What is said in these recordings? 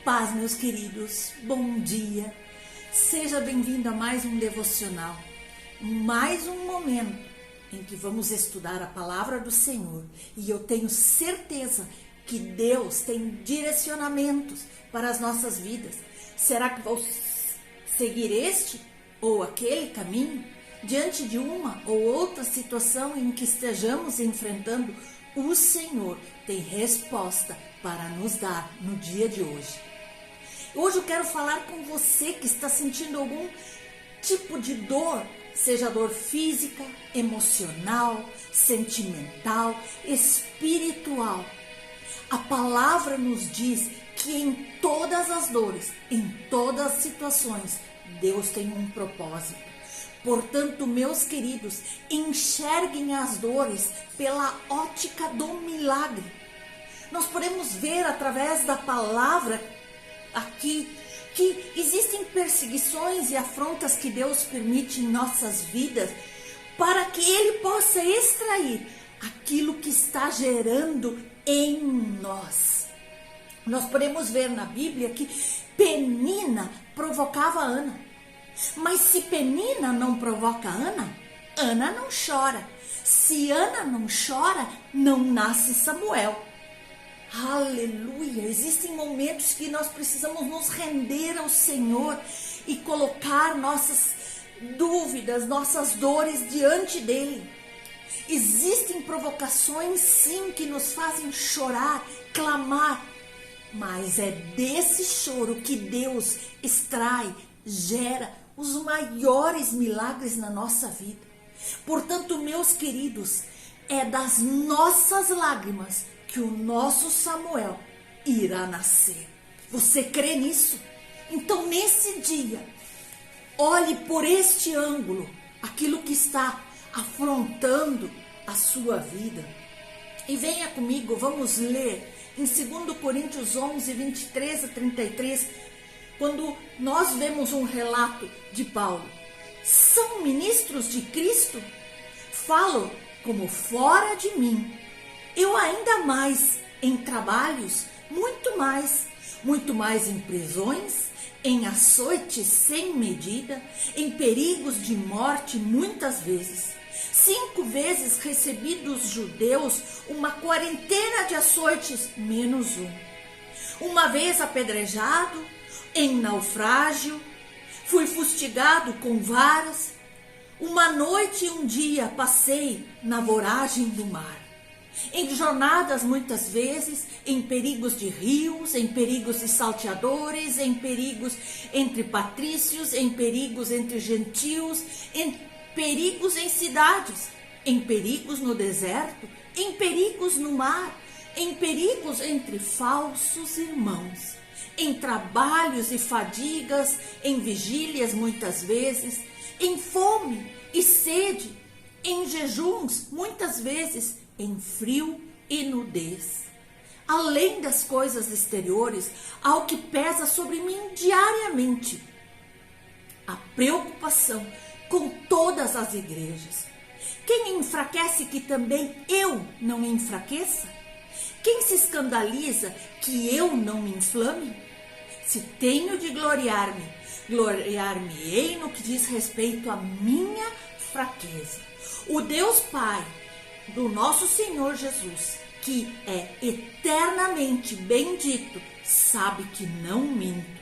paz, meus queridos, bom dia, seja bem-vindo a mais um devocional, mais um momento em que vamos estudar a palavra do Senhor e eu tenho certeza que Deus tem direcionamentos para as nossas vidas. Será que vou seguir este ou aquele caminho? Diante de uma ou outra situação em que estejamos enfrentando, o Senhor tem resposta para nos dar no dia de hoje. Hoje eu quero falar com você que está sentindo algum tipo de dor, seja dor física, emocional, sentimental, espiritual. A palavra nos diz que em todas as dores, em todas as situações, Deus tem um propósito. Portanto, meus queridos, enxerguem as dores pela ótica do milagre. Nós podemos ver através da palavra aqui que existem perseguições e afrontas que Deus permite em nossas vidas para que Ele possa extrair aquilo que está gerando em nós. Nós podemos ver na Bíblia que Penina provocava Ana. Mas se Penina não provoca Ana, Ana não chora. Se Ana não chora, não nasce Samuel. Aleluia! Existem momentos que nós precisamos nos render ao Senhor e colocar nossas dúvidas, nossas dores diante dEle. Existem provocações, sim, que nos fazem chorar, clamar, mas é desse choro que Deus extrai, gera os maiores milagres na nossa vida. Portanto, meus queridos, é das nossas lágrimas que o nosso Samuel irá nascer. Você crê nisso? Então, nesse dia, olhe por este ângulo, aquilo que está afrontando a sua vida. E venha comigo, vamos ler em 2 Coríntios 11, 23 a 33, quando nós vemos um relato de Paulo. São ministros de Cristo? Falo como fora de mim. Eu ainda mais em trabalhos, muito mais em prisões, em açoites sem medida, em perigos de morte muitas vezes. 5 vezes recebi dos judeus uma quarentena de açoites, menos um. Uma vez apedrejado, em naufrágio, fui fustigado com varas. Uma noite e um dia passei na voragem do mar. Em jornadas muitas vezes, em perigos de rios, em perigos de salteadores, em perigos entre patrícios, em perigos entre gentios, em perigos em cidades, em perigos no deserto, em perigos no mar, em perigos entre falsos irmãos, em trabalhos e fadigas, em vigílias muitas vezes, em fome e sede, em jejuns muitas vezes, em frio e nudez. Além das coisas exteriores, há o que pesa sobre mim diariamente: a preocupação com todas as igrejas. Quem enfraquece que também eu não enfraqueça? Quem se escandaliza que eu não me inflame? Se tenho de gloriar-me, gloriar-me-ei no que diz respeito à minha fraqueza. O Deus Pai do nosso Senhor Jesus, que é eternamente bendito, sabe que não minto.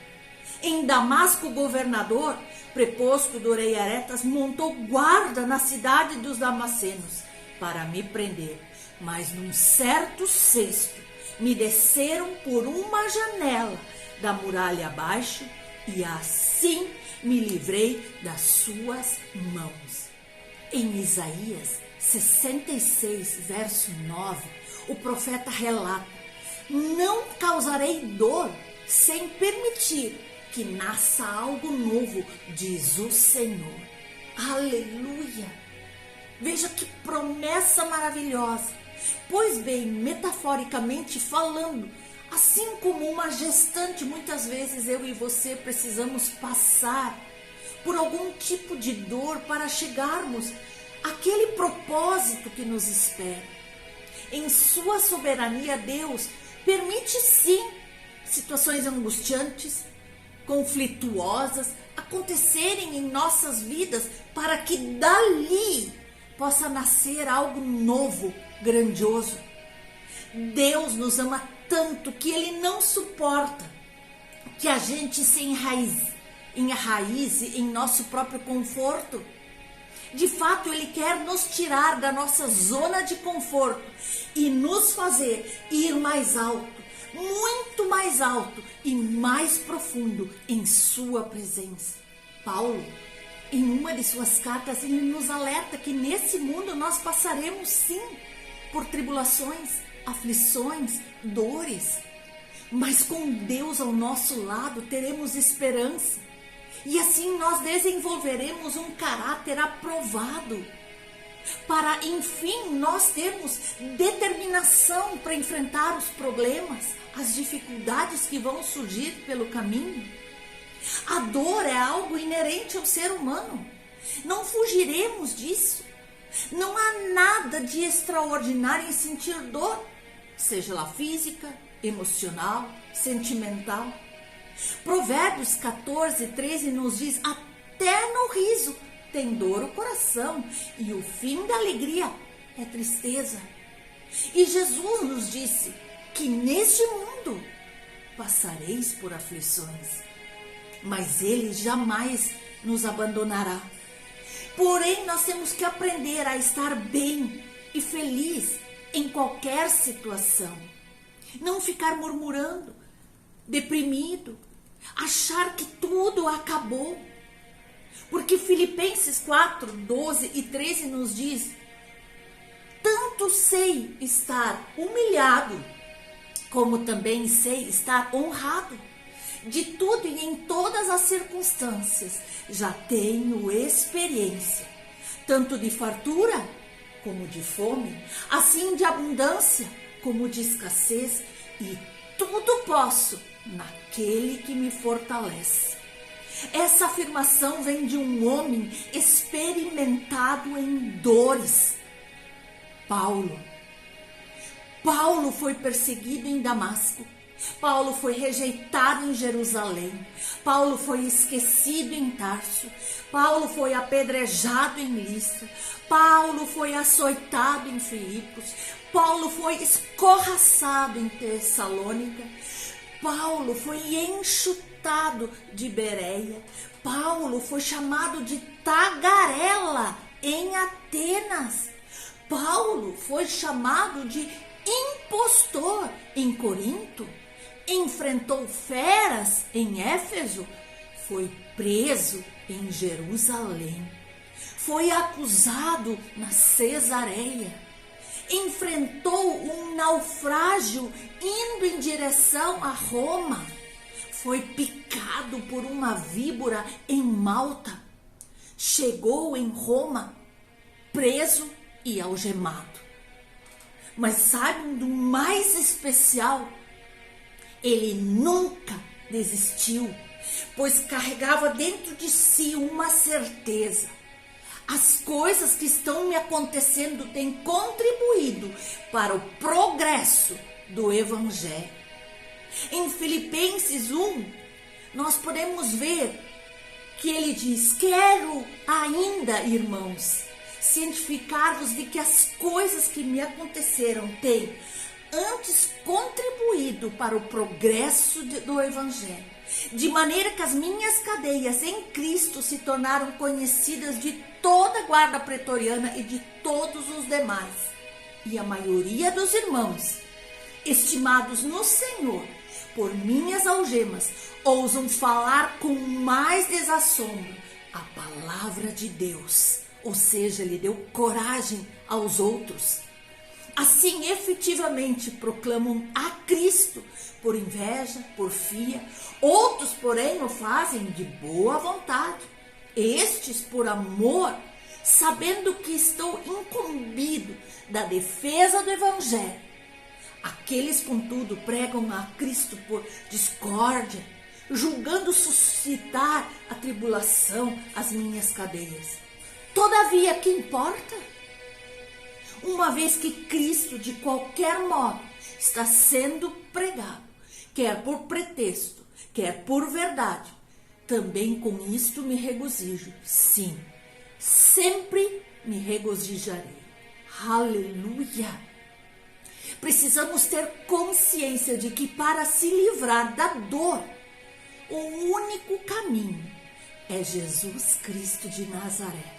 Em Damasco, o governador, preposto do rei Aretas, montou guarda na cidade dos damascenos para me prender. Mas num certo sexto, me desceram por uma janela da muralha abaixo e assim me livrei das suas mãos. Em Isaías 66, verso 9, o profeta relata: não causarei dor sem permitir que nasça algo novo, diz o Senhor. Aleluia! Veja que promessa maravilhosa. Pois bem, metaforicamente falando, assim como uma gestante, muitas vezes eu e você precisamos passar por algum tipo de dor para chegarmos àquele propósito que nos espera. Em sua soberania, Deus permite sim situações angustiantes, conflituosas acontecerem em nossas vidas para que dali possa nascer algo novo, grandioso. Deus nos ama tanto que Ele não suporta que a gente se enraize em nosso próprio conforto. De fato, Ele quer nos tirar da nossa zona de conforto e nos fazer ir mais alto, muito mais alto e mais profundo em sua presença. Paulo, em uma de suas cartas, ele nos alerta que nesse mundo nós passaremos sim por tribulações, aflições, dores, mas com Deus ao nosso lado teremos esperança. E assim nós desenvolveremos um caráter aprovado, para enfim nós termos determinação para enfrentar os problemas, as dificuldades que vão surgir pelo caminho. A dor é algo inerente ao ser humano, não fugiremos disso. Não há nada de extraordinário em sentir dor, seja ela física, emocional, sentimental. Provérbios 14:13 nos diz: até no riso tem dor o coração, e o fim da alegria é tristeza. E Jesus nos disse que neste mundo passareis por aflições, mas Ele jamais nos abandonará. Porém, nós temos que aprender a estar bem e feliz em qualquer situação. Não ficar murmurando, deprimido, achar que tudo acabou. Porque Filipenses 4:12-13 nos diz: tanto sei estar humilhado, como também sei estar honrado. De tudo e em todas as circunstâncias já tenho experiência, tanto de fartura como de fome, assim de abundância como de escassez, e tudo posso naquele que me fortalece. Essa afirmação vem de um homem experimentado em dores. Paulo foi perseguido em Damasco. Paulo foi rejeitado em Jerusalém. Paulo foi esquecido em Tarso. Paulo foi apedrejado em Listra. Paulo foi açoitado em Filipos. Paulo foi escorraçado em Tessalônica. Paulo foi enxutado de Bereia. Paulo foi chamado de tagarela em Atenas. Paulo foi chamado de impostor em Corinto. Enfrentou feras em Éfeso. Foi preso em Jerusalém. Foi acusado na Cesareia. Enfrentou um naufrágio indo em direção a Roma. Foi picado por uma víbora em Malta. Chegou em Roma preso e algemado. Mas sabe do mais especial? Ele nunca desistiu, pois carregava dentro de si uma certeza: as coisas que estão me acontecendo têm contribuído para o progresso do Evangelho. Em Filipenses 1, nós podemos ver que ele diz: quero ainda, irmãos, cientificar-vos de que as coisas que me aconteceram têm antes contribuído para o progresso do Evangelho, de maneira que as minhas cadeias em Cristo se tornaram conhecidas de toda a guarda pretoriana e de todos os demais. E a maioria dos irmãos, estimados no Senhor, por minhas algemas, ousam falar com mais desassombro a palavra de Deus. Ou seja, ele deu coragem aos outros. Assim, efetivamente, proclamam a Cristo por inveja, porfia. Outros, porém, o fazem de boa vontade. Estes, por amor, sabendo que estou incumbido da defesa do Evangelho. Aqueles, contudo, pregam a Cristo por discórdia, julgando suscitar a tribulação às minhas cadeias. Todavia, que importa? Uma vez que Cristo, de qualquer modo, está sendo pregado, quer por pretexto, quer por verdade, também com isto me regozijo. Sim, sempre me regozijarei. Aleluia! Precisamos ter consciência de que para se livrar da dor, o único caminho é Jesus Cristo de Nazaré.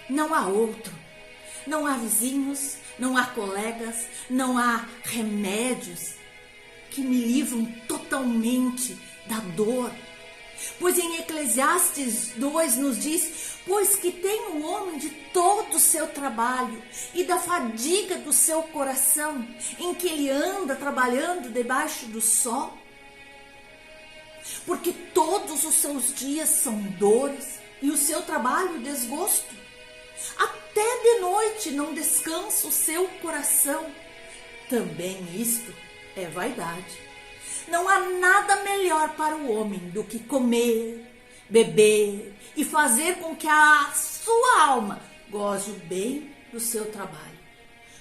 Não há outro. Não há vizinhos, não há colegas, não há remédios que me livram totalmente da dor. Pois em Eclesiastes 2 nos diz: pois que tem o homem de todo o seu trabalho e da fadiga do seu coração, em que ele anda trabalhando debaixo do sol. Porque todos os seus dias são dores e o seu trabalho desgosto. Até de noite não descansa o seu coração. Também isto é vaidade. Não há nada melhor para o homem do que comer, beber e fazer com que a sua alma goze o bem do seu trabalho.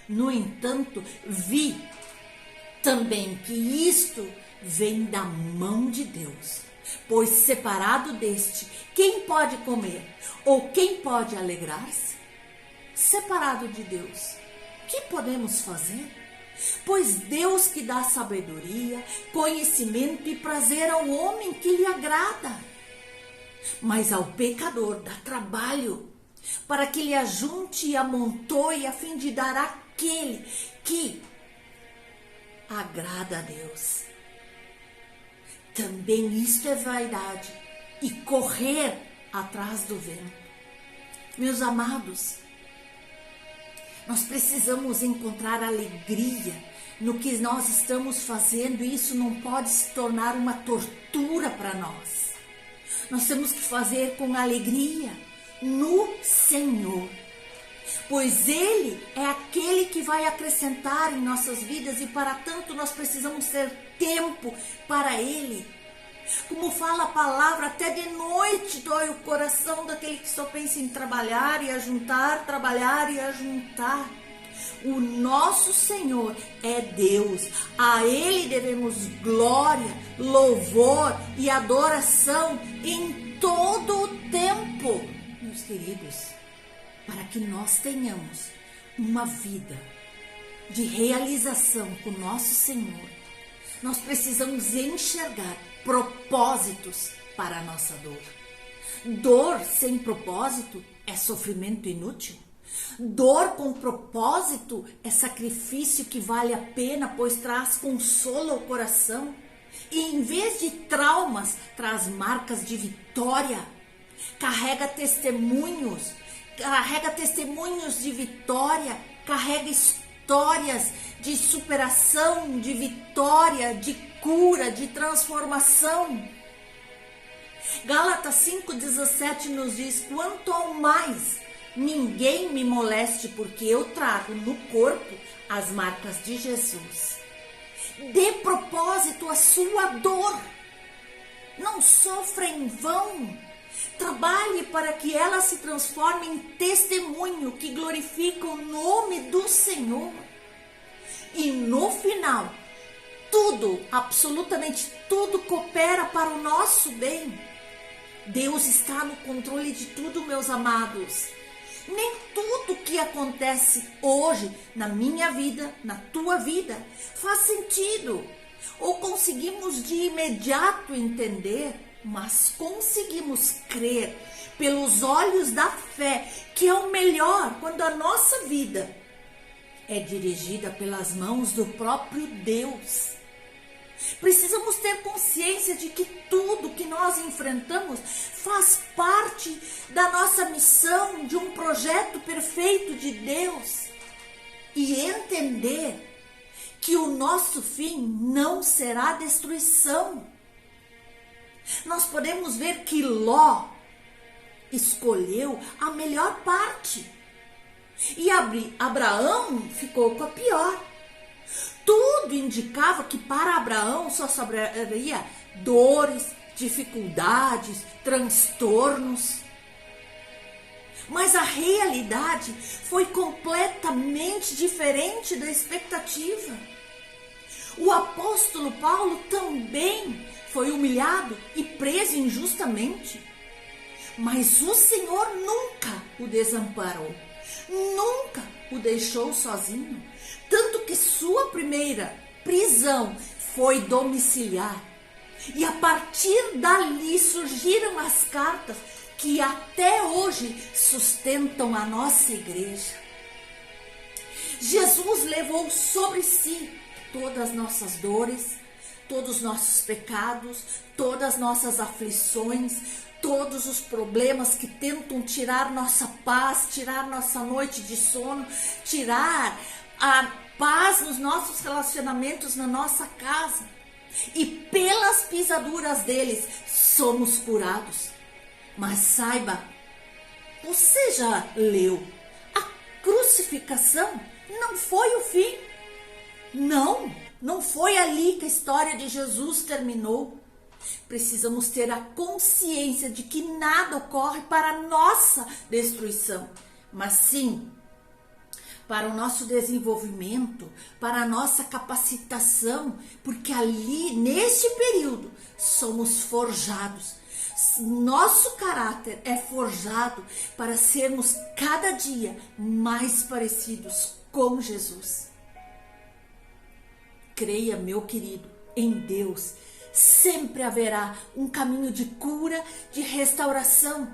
No entanto, vi também que isto vem da mão de Deus. Pois separado deste, quem pode comer ou quem pode alegrar-se? Separado de Deus, que podemos fazer? Pois Deus que dá sabedoria, conhecimento e prazer ao homem que lhe agrada. Mas ao pecador dá trabalho, para que lhe ajunte e amontoe, a fim de dar àquele que agrada a Deus. Também isto é vaidade e correr atrás do vento. Meus amados, nós precisamos encontrar alegria no que nós estamos fazendo, e isso não pode se tornar uma tortura para nós. Nós temos que fazer com alegria no Senhor, pois Ele é aquele que vai acrescentar em nossas vidas, e para tanto nós precisamos ter tempo para Ele. Como fala a palavra, até de noite dói o coração daquele que só pensa em trabalhar e ajuntar, trabalhar e ajuntar. O nosso Senhor é Deus, a Ele devemos glória, louvor e adoração em todo o tempo, meus queridos, para que nós tenhamos uma vida de realização com o nosso Senhor. Nós precisamos enxergar propósitos para a nossa dor. Dor sem propósito é sofrimento inútil. Dor com propósito é sacrifício que vale a pena, pois traz consolo ao coração. E em vez de traumas, traz marcas de vitória. Carrega testemunhos de vitória, carrega histórias de superação, de vitória, de cura, de transformação. Gálatas 5,17 nos diz: quanto ao mais, ninguém me moleste, porque eu trago no corpo as marcas de Jesus. Dê propósito à sua dor. Não sofra em vão. Trabalhe para que ela se transforme em testemunho que glorifica o nome do Senhor. E no final, tudo, absolutamente tudo, coopera para o nosso bem. Deus está no controle de tudo, meus amados. Nem tudo que acontece hoje na minha vida, na tua vida, faz sentido. Ou conseguimos de imediato entender, mas conseguimos crer pelos olhos da fé que é o melhor quando a nossa vida é dirigida pelas mãos do próprio Deus. Precisamos ter consciência de que tudo que nós enfrentamos faz parte da nossa missão, de um projeto perfeito de Deus, e entender que o nosso fim não será destruição. Nós podemos ver que Ló escolheu a melhor parte e Abraão ficou com a pior. Tudo indicava que para Abraão só sobraria dores, dificuldades, transtornos. Mas a realidade foi completamente diferente da expectativa. O apóstolo Paulo também foi humilhado e preso injustamente. Mas o Senhor nunca o desamparou, nunca o deixou sozinho. Tanto que sua primeira prisão foi domiciliar. E a partir dali surgiram as cartas que até hoje sustentam a nossa igreja. Jesus levou sobre si todas as nossas dores, todos os nossos pecados, todas as nossas aflições, todos os problemas que tentam tirar nossa paz, tirar nossa noite de sono, tirar a paz nos nossos relacionamentos, na nossa casa. E pelas pisaduras deles somos curados. Mas saiba, você já leu, a crucificação não foi o fim. Não foi ali que a história de Jesus terminou. Precisamos ter a consciência de que nada ocorre para a nossa destruição, mas sim para o nosso desenvolvimento, para a nossa capacitação, porque ali, neste período, somos forjados. Nosso caráter é forjado para sermos cada dia mais parecidos com Jesus. Creia, meu querido, em Deus. Sempre haverá um caminho de cura, de restauração.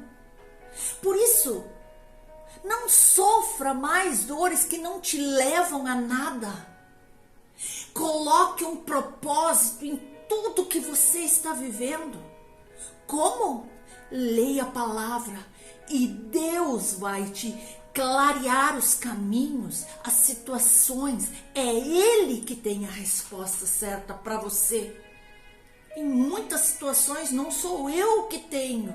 Por isso, não sofra mais dores que não te levam a nada. Coloque um propósito em tudo que você está vivendo. Como? Leia a palavra e Deus vai te clarear os caminhos, as situações. É Ele que tem a resposta certa para você. Em muitas situações não sou eu que tenho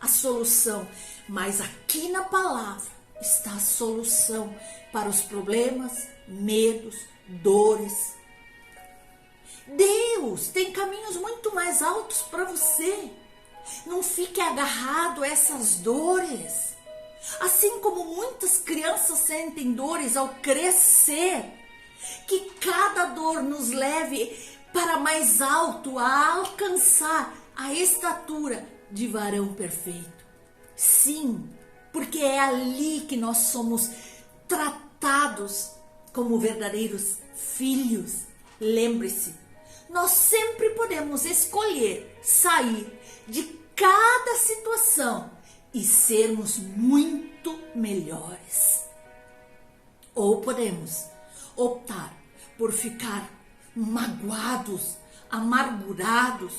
a solução, mas aqui na palavra está a solução para os problemas, medos, dores. Deus tem caminhos muito mais altos para você. Não fique agarrado a essas dores. Assim como muitas crianças sentem dores ao crescer, que cada dor nos leve para mais alto, a alcançar a estatura de varão perfeito. Sim, porque é ali que nós somos tratados como verdadeiros filhos. Lembre-se, nós sempre podemos escolher sair de cada situação e sermos muito melhores. Ou podemos optar por ficar magoados, amargurados,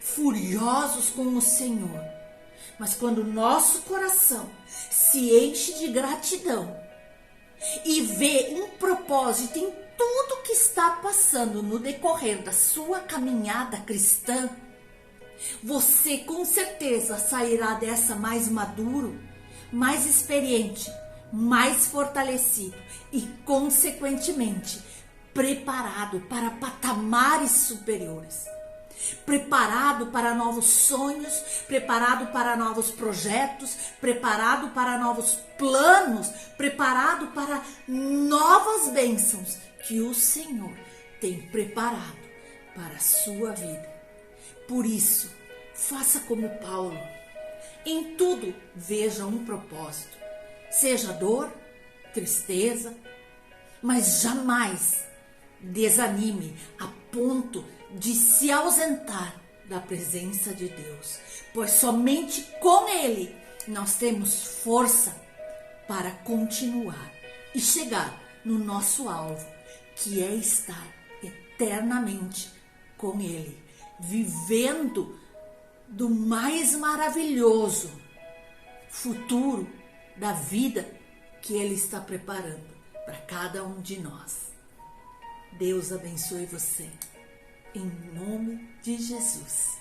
furiosos com o Senhor. Mas quando o nosso coração se enche de gratidão e vê um propósito em tudo que está passando no decorrer da sua caminhada cristã, você com certeza sairá dessa mais maduro, mais experiente, mais fortalecido e, consequentemente, preparado para patamares superiores. Preparado para novos sonhos, preparado para novos projetos, preparado para novos planos, preparado para novas bênçãos que o Senhor tem preparado para a sua vida. Por isso, faça como Paulo. Em tudo veja um propósito. Seja dor, tristeza, mas jamais desanime a ponto de se ausentar da presença de Deus, pois somente com Ele nós temos força para continuar e chegar no nosso alvo, que é estar eternamente com Ele, vivendo do mais maravilhoso futuro da vida que Ele está preparando para cada um de nós. Deus abençoe você. Em nome de Jesus.